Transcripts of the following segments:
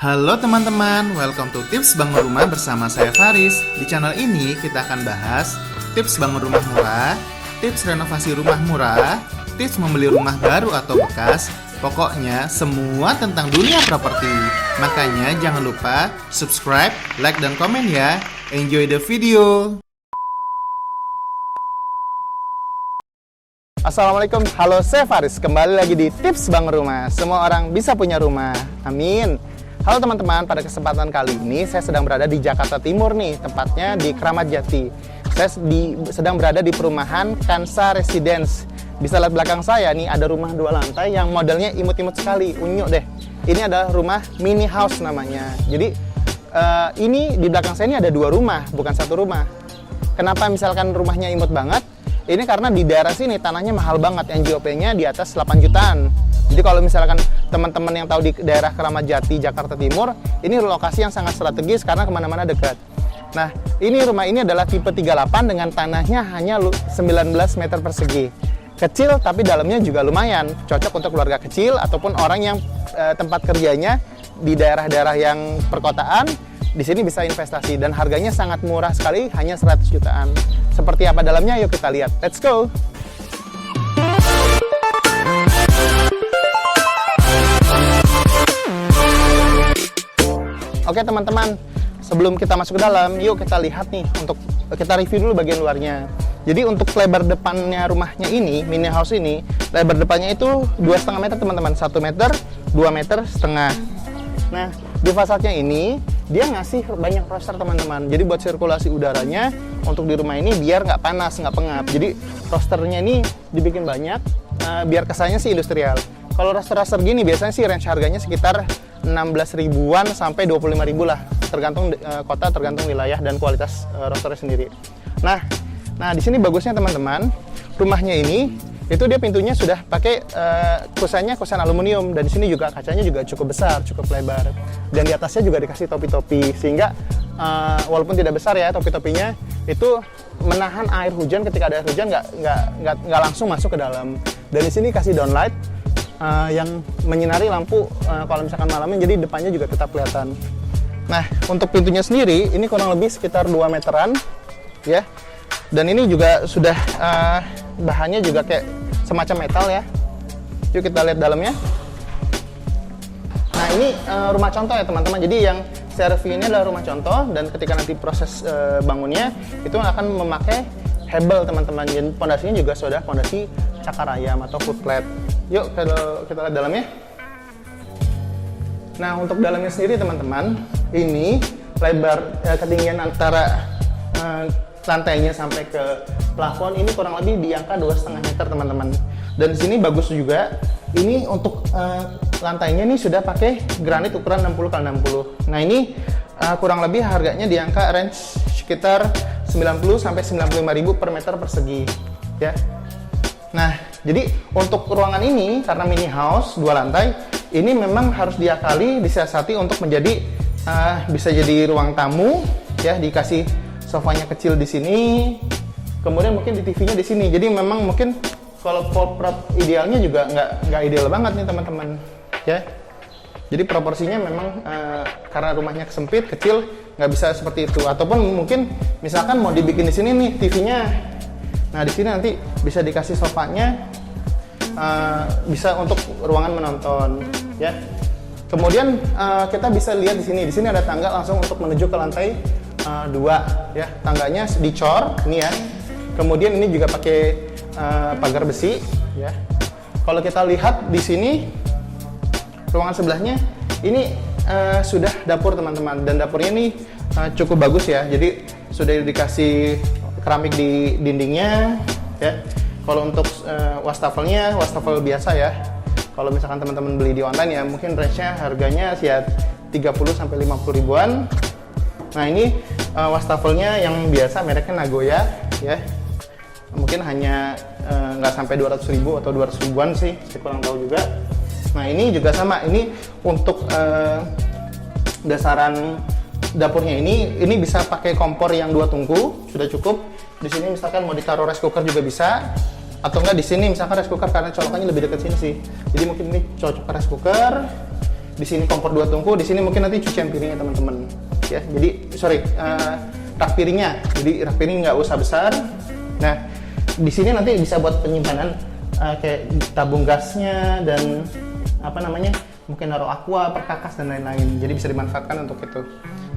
Halo teman-teman, welcome to Tips Bangun Rumah bersama saya Faris. Di channel ini kita akan bahas tips bangun rumah murah, tips renovasi rumah murah, tips membeli rumah baru atau bekas, pokoknya semua tentang dunia properti. Makanya jangan lupa subscribe, like, dan komen ya. Enjoy the video. Assalamualaikum, halo saya Faris. Kembali lagi di Tips Bangun Rumah. Semua orang bisa punya rumah, amin. Halo teman-teman, pada kesempatan kali ini saya sedang berada di Jakarta Timur nih, tepatnya di Kramat Jati. Saya sedang berada di perumahan Kansa Residence. Bisa lihat belakang saya nih, ada rumah 2 lantai yang modelnya imut-imut sekali, unyu deh. Ini adalah rumah mini house namanya. Jadi ini di belakang saya ini ada 2 rumah, bukan 1 rumah. Kenapa misalkan rumahnya imut banget? Ini karena di daerah sini tanahnya mahal banget, NJOP-nya di atas 8 jutaan. Jadi kalau misalkan teman-teman yang tahu di daerah Kramat Jati, Jakarta Timur, ini lokasi yang sangat strategis karena kemana-mana dekat. Nah, ini rumah ini adalah tipe 38 dengan tanahnya hanya 19 meter persegi. Kecil tapi dalamnya juga lumayan, cocok untuk keluarga kecil ataupun orang yang tempat kerjanya di daerah-daerah yang perkotaan. Di sini bisa investasi dan harganya sangat murah sekali, hanya 100 jutaan. Seperti apa dalamnya? Yuk kita lihat. Let's go! Oke teman-teman, sebelum kita masuk ke dalam, yuk kita lihat nih, untuk kita review dulu bagian luarnya. Jadi untuk lebar depannya rumahnya ini, mini house ini, lebar depannya itu 2,5 meter teman-teman, 1 meter, 2,5 meter. Nah, di fasadnya ini, dia ngasih banyak roster teman-teman. Jadi buat sirkulasi udaranya, untuk di rumah ini biar nggak panas, nggak pengap. Jadi rosternya ini dibikin banyak, biar kesannya sih industrial. Kalau roster-roster gini biasanya sih range harganya sekitar 16 ribuan sampai 25 ribu lah, tergantung kota, tergantung wilayah dan kualitas rosternya sendiri. Nah di sini bagusnya teman-teman, rumahnya ini itu dia pintunya sudah pakai kusennya kusen aluminium, dan di sini juga kacanya juga cukup besar, cukup lebar, dan di atasnya juga dikasih topi-topi sehingga walaupun tidak besar ya topi-topinya, itu menahan air hujan. Ketika ada air hujan nggak langsung masuk ke dalam. Dan di sini kasih downlight yang menyinari lampu kalau misalkan malamnya, jadi depannya juga tetap kelihatan. Nah, untuk pintunya sendiri ini kurang lebih sekitar 2 meteran ya, dan ini juga sudah bahannya juga kayak semacam metal ya. Yuk kita lihat dalamnya. Nah, ini rumah contoh ya teman-teman. Jadi yang saya review ini adalah rumah contoh, dan ketika nanti proses bangunnya itu akan memakai hebel teman-teman. Dan pondasinya juga sudah pondasi cakar ayam atau foot clad. Yuk kita lihat dalamnya. Nah, untuk dalamnya sendiri teman-teman, ini lebar ketinggian antara lantainya sampai ke plafon ini kurang lebih di angka 2,5 meter teman-teman. Dan di sini bagus juga, ini untuk lantainya ini sudah pakai granit ukuran 60x60. Nah, ini kurang lebih harganya di angka range sekitar 90 sampai 95 ribu per meter persegi ya. Nah, jadi untuk ruangan ini karena mini house 2 lantai, ini memang harus diakali, disiasati untuk menjadi bisa jadi ruang tamu ya, dikasih sofanya kecil di sini, kemudian mungkin di TV-nya di sini. Jadi memang mungkin kalau prop idealnya juga nggak ideal banget nih teman-teman ya. Jadi proporsinya memang karena rumahnya sempit, kecil, nggak bisa seperti itu. Ataupun mungkin misalkan mau dibikin di sini nih TV-nya, nah di sini nanti bisa dikasih sofanya, bisa untuk ruangan menonton ya. Kemudian kita bisa lihat di sini. Di sini ada tangga langsung untuk menuju ke lantai 2 ya. Tangganya dicor ini ya. Kemudian ini juga pakai pagar besi ya. Kalau kita lihat di sini, ruangan sebelahnya ini sudah dapur teman-teman, dan dapurnya ini cukup bagus ya. Jadi sudah dikasih keramik di dindingnya ya. Kalau untuk wastafelnya, wastafel biasa ya. Kalau misalkan teman-teman beli di online ya, mungkin range-nya harganya ya 30 sampai 50 ribuan. Nah, ini wastafelnya yang biasa, mereknya Nagoya ya. Mungkin hanya nggak sampai 200 ribu atau 200 ribuan sih, saya kurang tahu juga. Nah, ini juga sama, ini untuk dasaran dapurnya ini bisa pakai kompor yang 2 tungku, sudah cukup. Di sini misalkan mau ditaruh rice cooker juga bisa, atau enggak di sini misalkan rice cooker karena colokannya lebih dekat sini sih. Jadi mungkin ini cocok rice cooker. di sini kompor 2 tungku, di sini mungkin nanti cucian piringnya teman-teman. Ya, jadi rak piringnya. Jadi rak piring nggak usah besar. Nah, di sini nanti bisa buat penyimpanan kayak tabung gasnya dan apa namanya, mungkin naruh aqua, perkakas dan lain-lain. Jadi bisa dimanfaatkan untuk itu.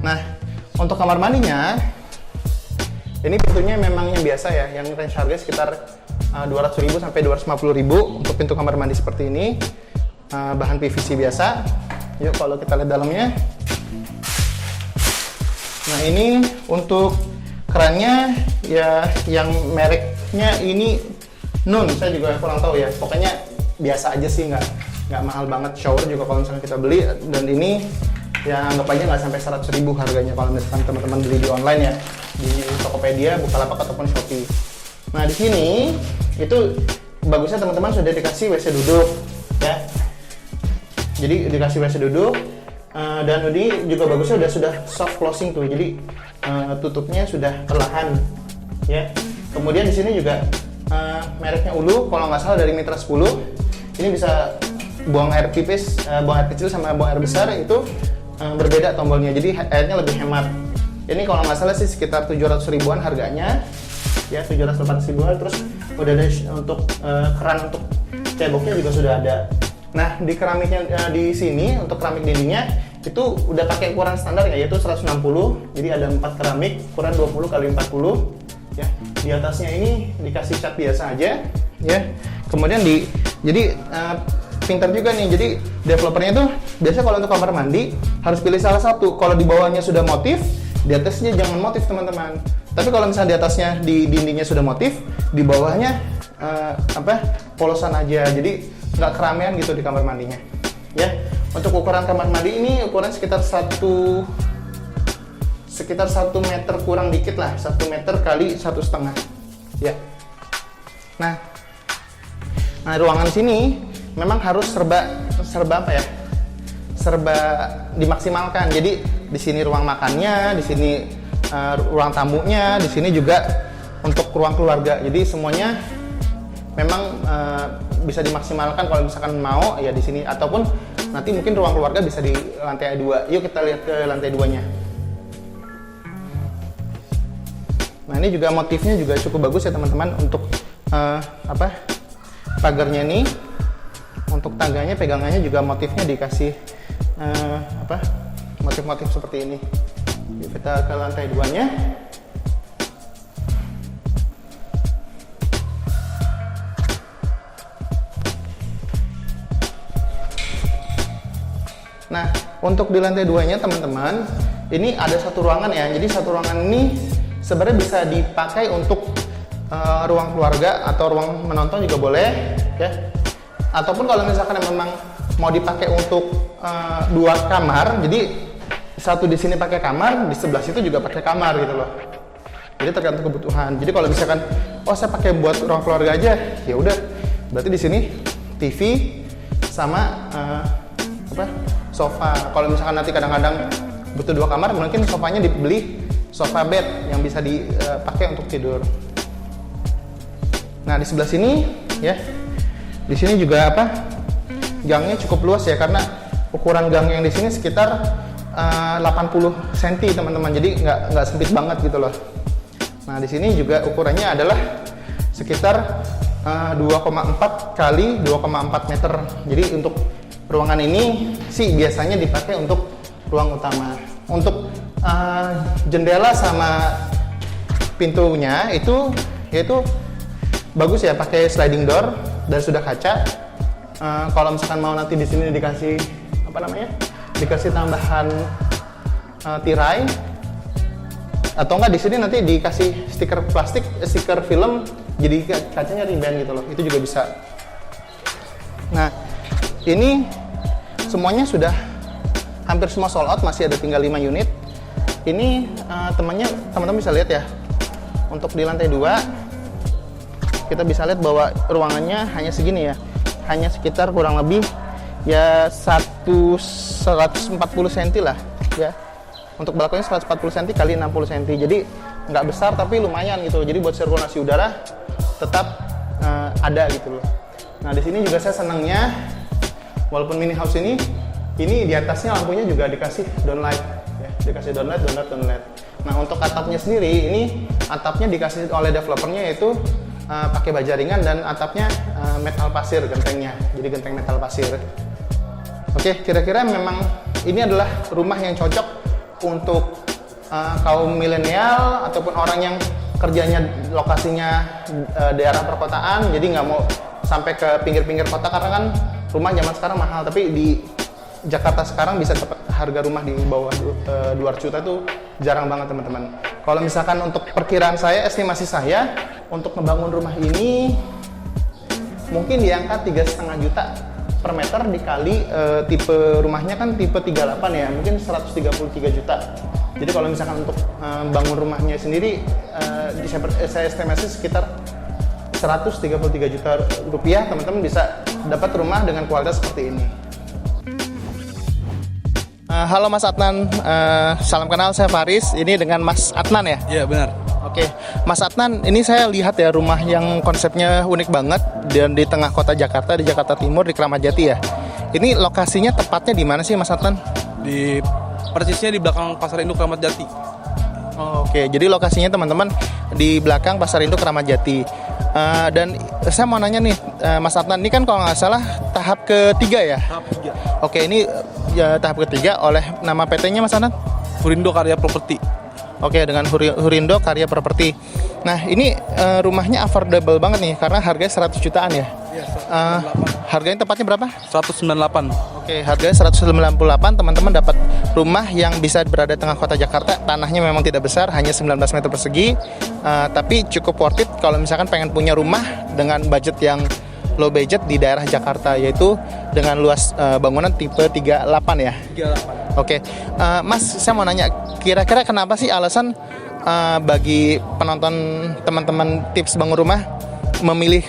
Nah, untuk kamar mandinya, ini pintunya memang yang biasa ya, yang range harga sekitar 200.000 sampai 250.000 untuk pintu kamar mandi seperti ini. Bahan PVC biasa. Yuk kalau kita lihat dalamnya. Nah, ini untuk kerannya ya yang mereknya ini Nun, saya juga kurang tahu ya. Pokoknya biasa aja sih, nggak mahal banget. Shower juga kalau misalnya kita beli, dan ini ya anggap aja nggak sampai 100.000 harganya kalau misalkan teman-teman beli di online ya, di Tokopedia, Bukalapak ataupun Shopee. Nah, di sini itu bagusnya teman-teman sudah dikasih WC duduk ya. Jadi dikasih WC duduk, dan ini juga bagusnya sudah soft closing tuh. Jadi tutupnya sudah perlahan ya. Kemudian di sini juga mereknya Ulu, kalau nggak salah dari Mitra 10. Ini bisa buang air pipis, buang air kecil sama buang air besar itu berbeda tombolnya, jadi airnya lebih hemat. Ini kalau nggak salah sih sekitar 700.000-an harganya ya, 780.000-an. Terus udah ada untuk keran untuk ceboknya juga sudah ada. Nah, di keramiknya di sini untuk keramik dindingnya itu udah pakai ukuran standar ya, yaitu 160. Jadi ada 4 keramik ukuran 20 x 40 ya. Di atasnya ini dikasih cat biasa aja ya. Kemudian jadi pintar juga nih, jadi developernya tuh biasa kalau untuk kamar mandi harus pilih salah satu. Kalau di bawahnya sudah motif, di atasnya jangan motif teman-teman. Tapi kalau misalnya di atasnya, di dindingnya sudah motif, di bawahnya polosan aja, jadi nggak keramaian gitu di kamar mandinya ya. Untuk ukuran kamar mandi ini ukuran sekitar 1 meter kurang dikit lah, 1 meter kali 1,5 ya. Nah, ruangan sini memang harus serba dimaksimalkan. Jadi di sini ruang makannya, di sini ruang tamunya, di sini juga untuk ruang keluarga. Jadi semuanya memang bisa dimaksimalkan kalau misalkan mau ya di sini, ataupun nanti mungkin ruang keluarga bisa di lantai 2. Yuk kita lihat ke lantai 2-nya. Nah, ini juga motifnya juga cukup bagus ya teman-teman. Untuk pagarnya nih, untuk tangganya, pegangannya juga motifnya dikasih motif-motif seperti ini. Yuk kita ke lantai 2-nya. Nah, untuk di lantai 2-nya teman-teman, ini ada satu ruangan ya. Jadi satu ruangan ini sebenarnya bisa dipakai untuk ruang keluarga atau ruang menonton juga boleh ya. Ataupun kalau misalkan memang mau dipakai untuk 2 kamar, jadi satu di sini pakai kamar, di sebelah situ juga pakai kamar gitu loh. Jadi tergantung kebutuhan. Jadi kalau misalkan saya pakai buat ruang keluarga aja, ya udah, berarti di sini TV sama sofa. Kalau misalkan nanti kadang-kadang butuh 2 kamar, mungkin sofanya dibeli sofa bed yang bisa dipakai untuk tidur. Nah, di sebelah sini ya, di sini juga gangnya cukup luas ya, karena ukuran gang yang di sini sekitar 80 cm teman-teman, jadi nggak sempit banget gitu loh. Nah, di sini juga ukurannya adalah sekitar 2,4 kali 2,4 meter. Jadi untuk ruangan ini sih biasanya dipakai untuk ruang utama. Untuk jendela sama pintunya itu yaitu bagus ya, pakai sliding door dan sudah kaca. Kalau misalkan mau nanti di sini dikasih dikasih tambahan tirai, atau enggak di sini nanti dikasih stiker plastik, stiker film, jadi kacanya rebound gitu loh, itu juga bisa. Nah, ini semuanya sudah hampir semua sold out, masih ada tinggal 5 unit. Ini teman-teman bisa lihat ya, untuk di lantai 2 kita bisa lihat bahwa ruangannya hanya segini ya, hanya sekitar kurang lebih ya 140 cm lah ya. Untuk balkonnya 140 cm kali 60 cm, jadi nggak besar tapi lumayan gitu. Jadi buat sirkulasi udara tetap ada gitu loh. Nah, di sini juga saya senangnya, walaupun mini house ini Ini di atasnya lampunya juga dikasih downlight, ya, dikasih downlight. Nah untuk atapnya sendiri, ini atapnya dikasih oleh developernya yaitu pakai baja ringan dan atapnya metal pasir gentengnya, jadi genteng metal pasir. Oke, kira-kira memang ini adalah rumah yang cocok untuk kaum milenial ataupun orang yang kerjanya lokasinya daerah perkotaan, jadi nggak mau sampai ke pinggir-pinggir kota karena kan rumah zaman sekarang mahal. Tapi di Jakarta sekarang bisa dapat harga rumah di bawah 200 juta tuh jarang banget teman-teman. Kalau misalkan untuk perkiraan saya, estimasi saya untuk membangun rumah ini mungkin di angka 3,5 juta per meter dikali tipe rumahnya kan tipe 38 ya, mungkin 133 juta. Jadi kalau misalkan untuk bangun rumahnya sendiri saya estimasi sekitar 133 juta rupiah, teman-teman bisa dapat rumah dengan kualitas seperti ini. Halo Mas Adnan, salam kenal, saya Faris. Ini dengan Mas Adnan ya? Iya benar. Oke, Mas Adnan, ini saya lihat ya rumah yang konsepnya unik banget dan di tengah kota Jakarta, di Jakarta Timur, di Kramat Jati ya. Ini lokasinya tepatnya di mana sih Mas Adnan? Persisnya di belakang Pasar Induk Kramat Jati. Oke, jadi lokasinya teman-teman di belakang Pasar Induk Kramat Jati. Dan saya mau nanya nih, Mas Adnan, ini kan kalau nggak salah tahap ketiga ya? Tahap 3. Oke, ini ya, tahap ketiga oleh nama PT-nya Mas Adnan? Hurindo Karya Properti. Oke, dengan Hurindo Karya Properti. Nah, ini rumahnya affordable banget nih karena harganya 100 jutaan ya? Iya, Harganya tepatnya berapa? 198. Oke, harganya 198, teman-teman dapat rumah yang bisa berada di tengah kota Jakarta. Tanahnya memang tidak besar, hanya 19 meter persegi, tapi cukup worth it kalau misalkan pengen punya rumah dengan budget yang low budget di daerah Jakarta, yaitu dengan luas bangunan tipe 38 ya. 38. Oke, Mas, saya mau nanya, kira-kira kenapa sih alasan bagi penonton teman-teman tips bangun rumah memilih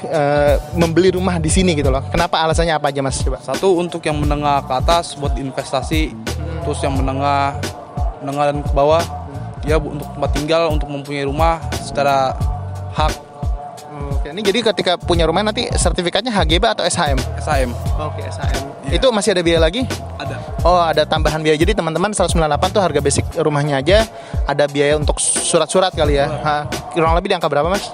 membeli rumah di sini gitu loh? Kenapa, alasannya apa aja Mas? Coba. Satu, untuk yang menengah ke atas buat investasi, terus yang menengah dan ke bawah ya untuk tempat tinggal, untuk mempunyai rumah secara hak. Oke, ini jadi ketika punya rumah nanti sertifikatnya HGB atau SHM? SHM. Oke, SHM. Iya. Itu masih ada biaya lagi? Ada. Oh, ada tambahan biaya. Jadi teman-teman 198 tuh harga basic rumahnya aja, ada biaya untuk surat-surat kali ya. Kurang lebih di angka berapa Mas?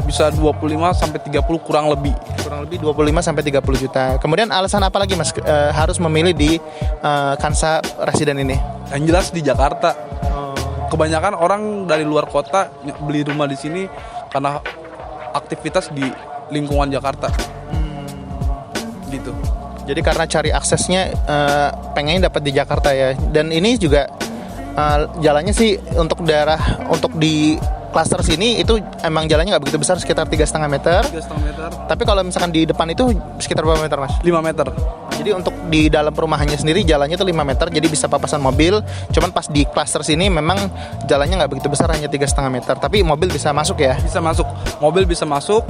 Bisa 25 sampai 30 kurang lebih. Kurang lebih 25 sampai 30 juta. Kemudian alasan apa lagi Mas harus memilih di Kansa Residen ini? Yang jelas di Jakarta. Kebanyakan orang dari luar kota beli rumah di sini karena aktivitas di lingkungan Jakarta. Gitu. Jadi karena cari aksesnya pengen dapat di Jakarta ya. Dan ini juga jalannya sih untuk daerah, untuk di klaster sini itu emang jalannya nggak begitu besar, sekitar 3,5 meter. 3,5 meter. Tapi kalau misalkan di depan itu sekitar berapa meter Mas? 5 meter. Jadi untuk di dalam perumahannya sendiri jalannya itu 5 meter, jadi bisa papasan mobil. Cuman pas di klaster sini memang jalannya nggak begitu besar, hanya 3,5 meter. Tapi mobil bisa masuk ya? Bisa masuk. Mobil bisa masuk.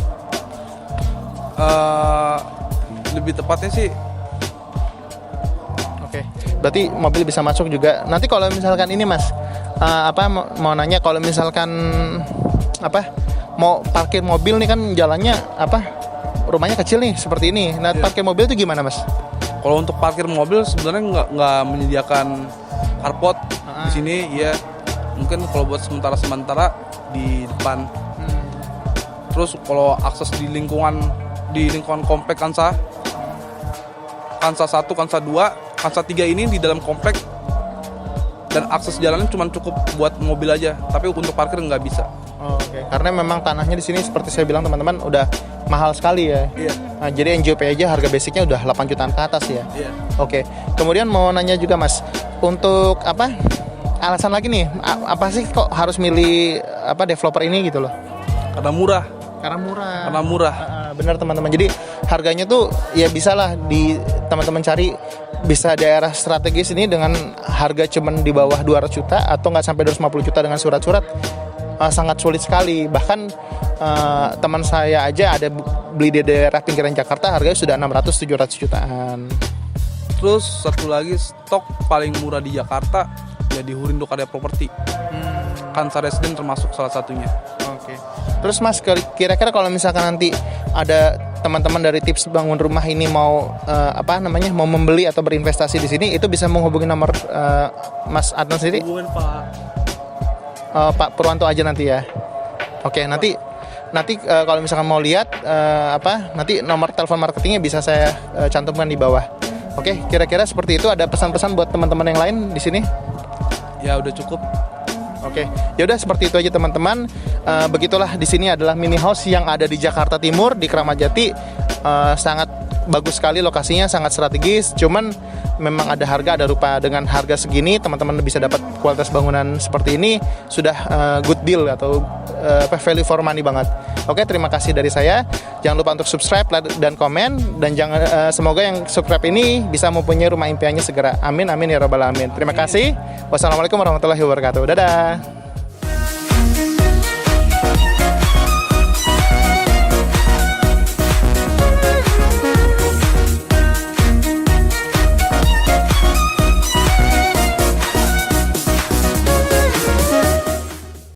Lebih tepatnya sih. Oke. Berarti mobil bisa masuk juga. Nanti kalau misalkan ini Mas, mau nanya, kalau misalkan mau parkir mobil nih kan jalannya rumahnya kecil nih seperti ini. Nah, parkir mobil itu gimana Mas? Kalau untuk parkir mobil sebenarnya nggak menyediakan carport di sini ya. Mungkin kalau buat sementara di depan. Terus kalau akses di lingkungan komplek Kansa 1, Kansa 2, Kansa 3 ini di dalam komplek, dan akses jalannya cuma cukup buat mobil aja, tapi untuk parkir nggak bisa. Oke, karena memang tanahnya di sini seperti saya bilang teman-teman udah mahal sekali ya. Iya. Nah, jadi NJP aja harga basicnya udah 8 jutaan ke atas ya. Iya. Oke. Kemudian mau nanya juga Mas, untuk alasan lagi nih, apa sih kok harus milih developer ini gitu loh? Karena murah. Karena murah. Benar teman-teman. Jadi harganya tuh ya bisalah di teman-teman cari, bisa daerah strategis ini dengan harga cuman di bawah 200 juta atau nggak sampai 250 juta dengan surat-surat. Sangat sulit sekali. Bahkan teman saya aja ada beli di daerah pinggiran Jakarta harganya sudah 600-700 jutaan. Terus satu lagi, stok paling murah di Jakarta ya di Hurindo Karya Properti. Kansa Residen termasuk salah satunya. Oke. Terus Mas, kira-kira kalau misalkan nanti ada teman-teman dari Tips Bangun Rumah ini mau mau membeli atau berinvestasi di sini, itu bisa menghubungi nomor Mas Adnan sendiri. Hubungan Pak Purwanto aja nanti ya. Oke, nanti kalau misalkan mau lihat nanti nomor telepon marketingnya bisa saya cantumkan di bawah. Oke, kira-kira seperti itu. Ada pesan-pesan buat teman-teman yang lain di sini? Ya udah cukup. Oke, ya udah seperti itu aja teman-teman. Begitulah, di sini adalah mini house yang ada di Jakarta Timur di Kramat Jati. Sangat bagus sekali lokasinya, sangat strategis. Cuman memang ada rupa. Dengan harga segini teman-teman bisa dapat kualitas bangunan seperti ini, sudah good deal atau value for money banget. Oke, terima kasih dari saya. Jangan lupa untuk subscribe, like, dan komen. Dan semoga yang subscribe ini bisa mempunyai rumah impiannya segera. Amin amin ya rabbal alamin. Terima kasih. Wassalamualaikum warahmatullahi wabarakatuh. Dadah.